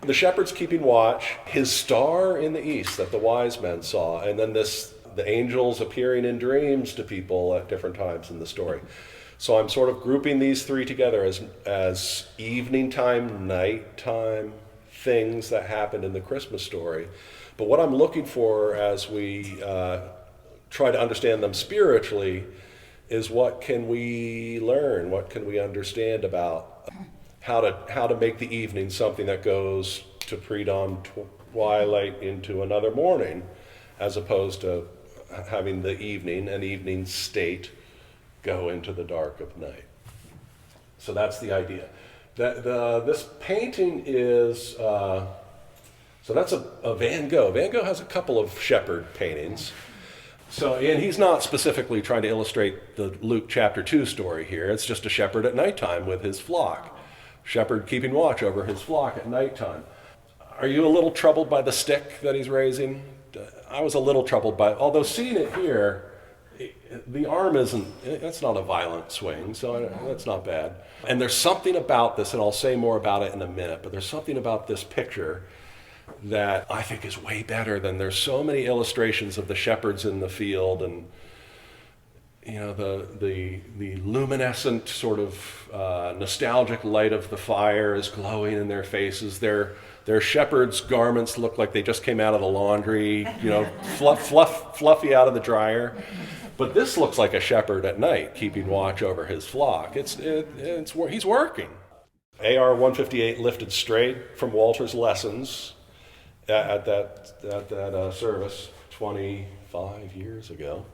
The shepherds keeping watch, his star in the east that the wise men saw, and then the angels appearing in dreams to people at different times in the story. So I'm sort of grouping these three together as evening time, nighttime things that happened in the Christmas story. But what I'm looking for as we try to understand them spiritually is what can we learn, what can we understand about how to make the evening something that goes to pre-dawn twilight into another morning, as opposed to having the evening, an evening state, go into the dark of night. So that's the idea. This painting is, so that's a Van Gogh. Van Gogh has a couple of shepherd paintings. So, and he's not specifically trying to illustrate the Luke chapter 2 story here. It's just a shepherd at nighttime with his flock. Shepherd keeping watch over his flock at nighttime. Are you a little troubled by the stick that he's raising? I was a little troubled by it. Although seeing it here, the arm that's not a violent swing, so that's not bad. And there's something about this, and I'll say more about it in a minute, but there's something about this picture that I think is way better than there's so many illustrations of the shepherds in the field, and the luminescent sort of nostalgic light of the fire is glowing in their faces. Their shepherds' garments look like they just came out of the laundry, fluffy out of the dryer. But this looks like a shepherd at night keeping watch over his flock. He's working. AR 158 lifted straight from Walter's lessons at that service 25 years ago.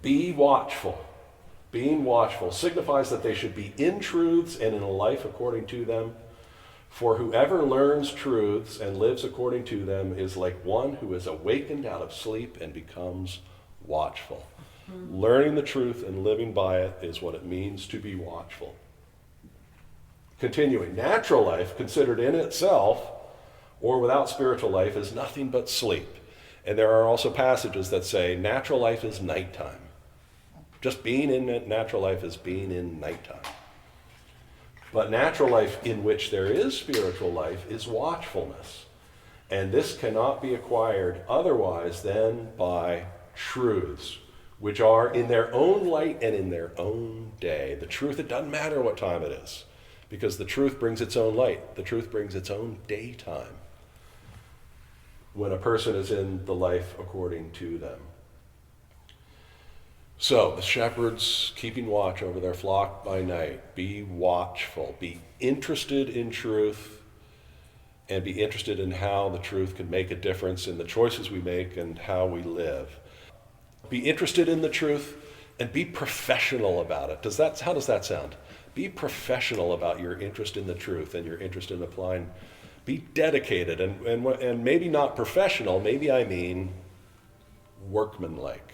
Be watchful. Being watchful signifies that they should be in truths and in a life according to them. For whoever learns truths and lives according to them is like one who is awakened out of sleep and becomes watchful. Learning the truth and living by it is what it means to be watchful. Continuing, natural life, considered in itself or without spiritual life, is nothing but sleep. And there are also passages that say natural life is nighttime. Just being in natural life is being in nighttime. But natural life in which there is spiritual life is watchfulness. And this cannot be acquired otherwise than by truths, which are in their own light and in their own day. The truth, it doesn't matter what time it is, because the truth brings its own light. The truth brings its own daytime when a person is in the life according to them. So, the shepherds keeping watch over their flock by night. Be watchful. Be interested in truth, and be interested in how the truth can make a difference in the choices we make and how we live. Be interested in the truth and be professional about it. How does that sound? Be professional about your interest in the truth and your interest in applying. Be dedicated, and maybe not professional, maybe I mean workmanlike.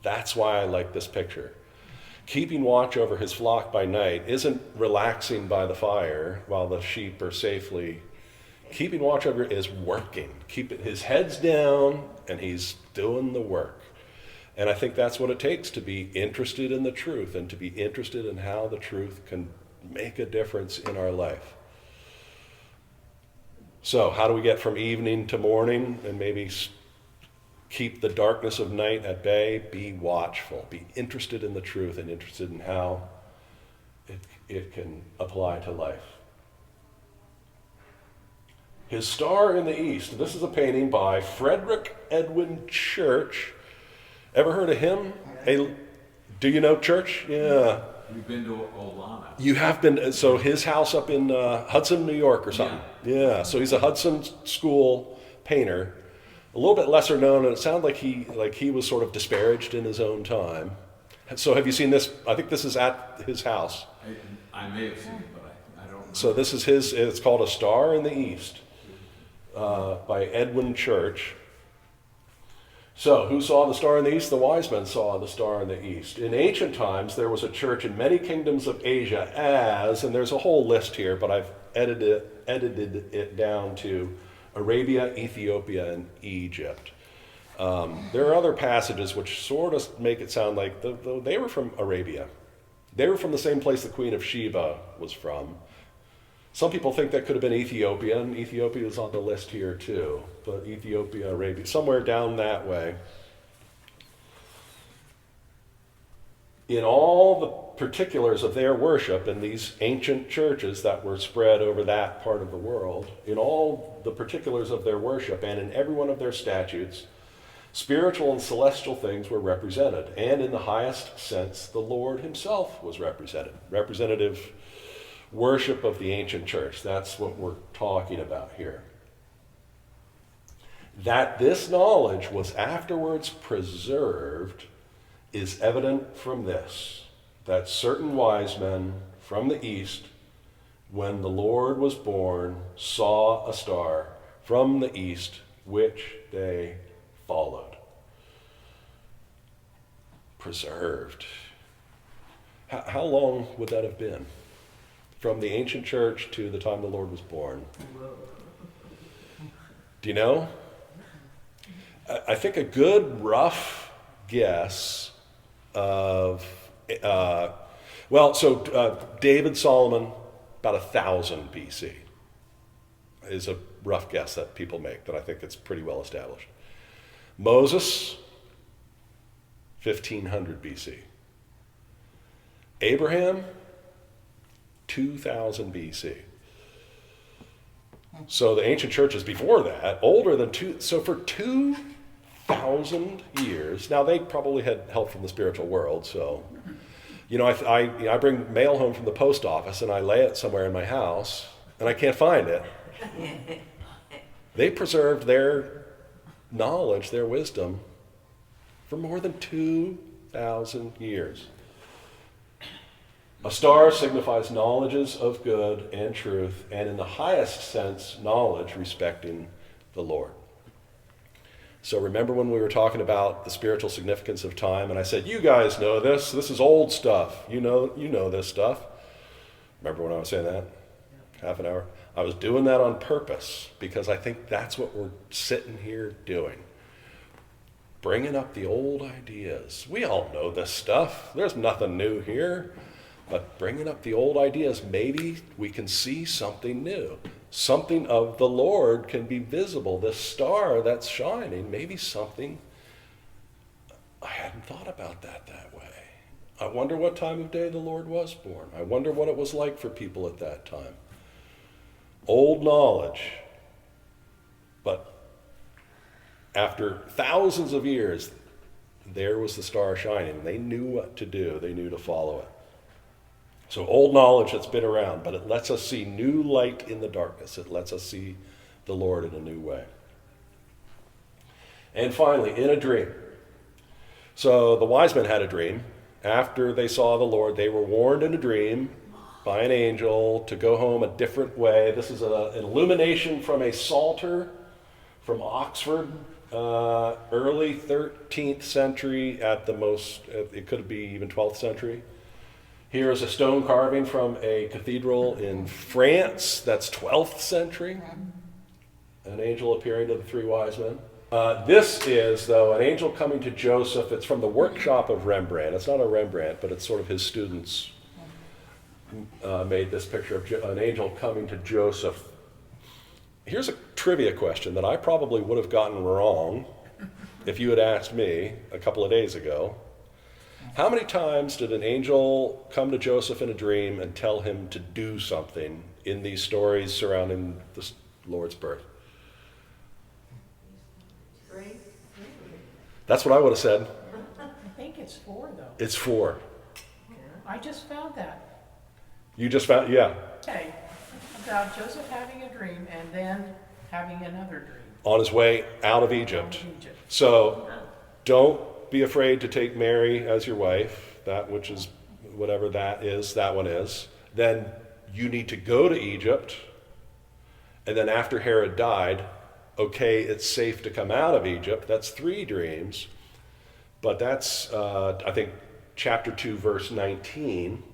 That's why I like this picture. Keeping watch over his flock by night isn't relaxing by the fire while the sheep are safely. Keeping watch over it is working. His head's down and he's doing the work. And I think that's what it takes to be interested in the truth and to be interested in how the truth can make a difference in our life. So how do we get from evening to morning and maybe keep the darkness of night at bay? Be watchful. Be interested in the truth and interested in how it can apply to life. His star in the east. This is a painting by Frederick Edwin Church. Ever heard of him? Do you know Church? Yeah. You've been to Olana. You have been. So his house up in Hudson, New York or something. Yeah. So he's a Hudson School painter. A little bit lesser known, and it sounded like he was sort of disparaged in his own time. So have you seen this? I think this is at his house. I may have seen it, but I don't remember. So this is his. It's called A Star in the East by Edwin Church. So, who saw the star in the east? The wise men saw the star in the east. In ancient times, there was a church in many kingdoms of Asia and there's a whole list here, but I've edited it down to Arabia, Ethiopia, and Egypt. There are other passages which sort of make it sound like they were from Arabia. They were from the same place the Queen of Sheba was from. Some people think that could have been Ethiopia, and Ethiopia is on the list here too. But Ethiopia, Arabia, somewhere down that way. In all the particulars of their worship in these ancient churches that were spread over that part of the world, in all the particulars of their worship and in every one of their statutes, spiritual and celestial things were represented. And in the highest sense, the Lord himself was represented. Representative worship of the ancient church. That's what we're talking about here. That this knowledge was afterwards preserved is evident from this, that certain wise men from the east, when the Lord was born, saw a star from the east, which they followed. Preserved. How long would that have been? From the ancient church to the time the Lord was born. Do you know? I think a good rough guess of, David Solomon, about 1000 BC is a rough guess that people make, that I think it's pretty well established. Moses, 1500 BC. Abraham, 2000 BC. So the ancient churches before that, older than so for 2,000 years, now they probably had help from the spiritual world, so, I bring mail home from the post office and I lay it somewhere in my house and I can't find it. They preserved their knowledge, their wisdom, for more than 2,000 years. A star signifies knowledges of good and truth, and in the highest sense, knowledge respecting the Lord. So remember when we were talking about the spiritual significance of time, and I said, you guys know this. This is old stuff. You know this stuff. Remember when I was saying that? Half an hour? I was doing that on purpose because I think that's what we're sitting here doing. Bringing up the old ideas. We all know this stuff. There's nothing new here. But bringing up the old ideas, maybe we can see something new. Something of the Lord can be visible. This star that's shining, maybe something. I hadn't thought about that way. I wonder what time of day the Lord was born. I wonder what it was like for people at that time. Old knowledge. But after thousands of years, there was the star shining. They knew what to do. They knew to follow it. So old knowledge that's been around, but it lets us see new light in the darkness. It lets us see the Lord in a new way. And finally, in a dream. So the wise men had a dream. After they saw the Lord, they were warned in a dream by an angel to go home a different way. This is an illumination from a psalter from Oxford, early 13th century at the most. It could be even 12th century. Here is a stone carving from a cathedral in France, that's 12th century. An angel appearing to the three wise men. This is, though, an angel coming to Joseph. It's from the workshop of Rembrandt. It's not a Rembrandt, but it's sort of his students made this picture of an angel coming to Joseph. Here's a trivia question that I probably would have gotten wrong if you had asked me a couple of days ago. How many times did an angel come to Joseph in a dream and tell him to do something in these stories surrounding the Lord's birth? 3. That's what I would have said. I think it's 4, though. It's 4. I just found that. You just found, yeah. Okay, about Joseph having a dream and then having another dream. On his way out of Egypt. Egypt. So don't be afraid to take Mary as your wife, that which is whatever that is, that one is. Then you need to go to Egypt. And then after Herod died, okay, it's safe to come out of Egypt. That's 3 dreams. But that's, I think, chapter 2, verse 19.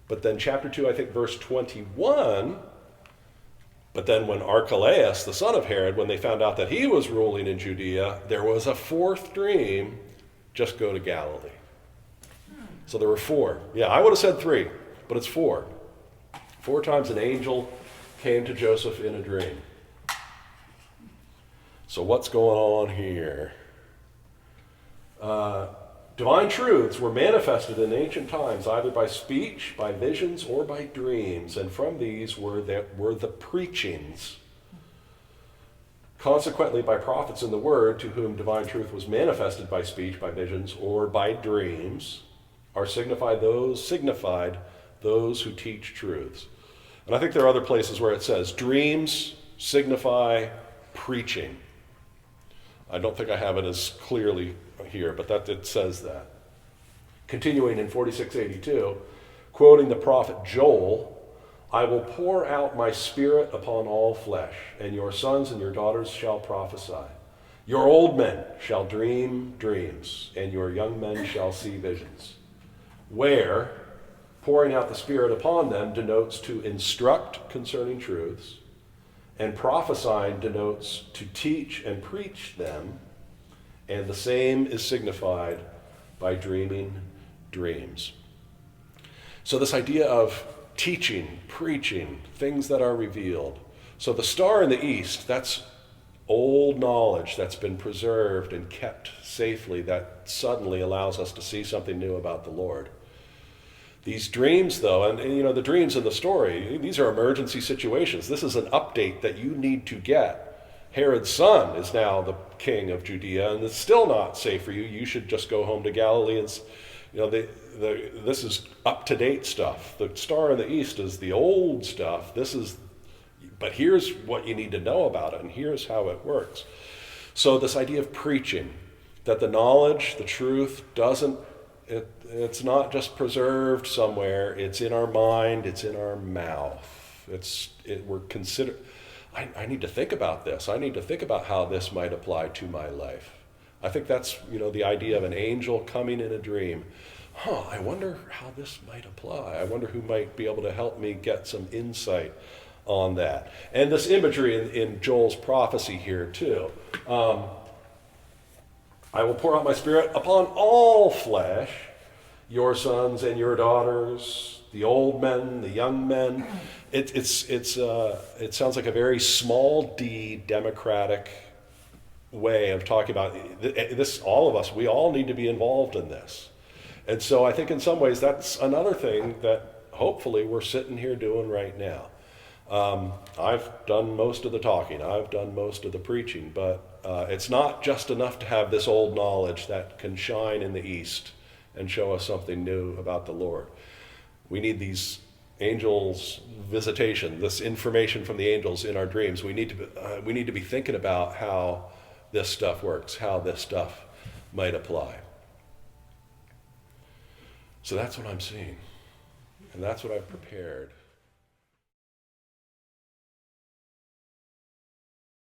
But then chapter 2, I think, verse 21. But then when Archelaus, the son of Herod, when they found out that he was ruling in Judea, there was a 4th dream, just go to Galilee. So there were 4. Yeah, I would have said 3, but it's 4. 4 times an angel came to Joseph in a dream. So what's going on here? Divine truths were manifested in ancient times either by speech, by visions, or by dreams, and from these were the preachings. Consequently, by prophets in the word, to whom divine truth was manifested by speech, by visions, or by dreams, are signified those who teach truths. And I think there are other places where it says dreams signify preaching. I don't think I have it as clearly here, but that it says that. Continuing in 46:82, quoting the prophet Joel, I will pour out my spirit upon all flesh, and your sons and your daughters shall prophesy. Your old men shall dream dreams, and your young men shall see visions. Where pouring out the Spirit upon them denotes to instruct concerning truths, and prophesying denotes to teach and preach them, and the same is signified by dreaming dreams. So this idea of teaching, preaching, things that are revealed. So the star in the east, that's old knowledge that's been preserved and kept safely that suddenly allows us to see something new about the Lord. These dreams, though, and the dreams in the story, these are emergency situations. This is an update that you need to get. Herod's son is now the king of Judea, and it's still not safe for you. You should just go home to Galilee. And this is up-to-date stuff. The star in the east is the old stuff. But here's what you need to know about it, and here's how it works. So this idea of preaching, that the knowledge, the truth, it's not just preserved somewhere. It's in our mind. It's in our mouth. I need to think about this. I need to think about how this might apply to my life. I think that's, the idea of an angel coming in a dream. I wonder how this might apply. I wonder who might be able to help me get some insight on that. And this imagery in Joel's prophecy here too. I will pour out my spirit upon all flesh, your sons and your daughters, the old men, the young men. It sounds like a very small d democratic way of talking about this. All of us, we all need to be involved in this. And so I think in some ways that's another thing that hopefully we're sitting here doing right now. I've done most of the talking. I've done most of the preaching, but it's not just enough to have this old knowledge that can shine in the east and show us something new about the Lord. We need these angels' visitation, this information from the angels in our dreams. We need to be thinking about how this stuff works, how this stuff might apply. So that's what I'm seeing, and that's what I've prepared.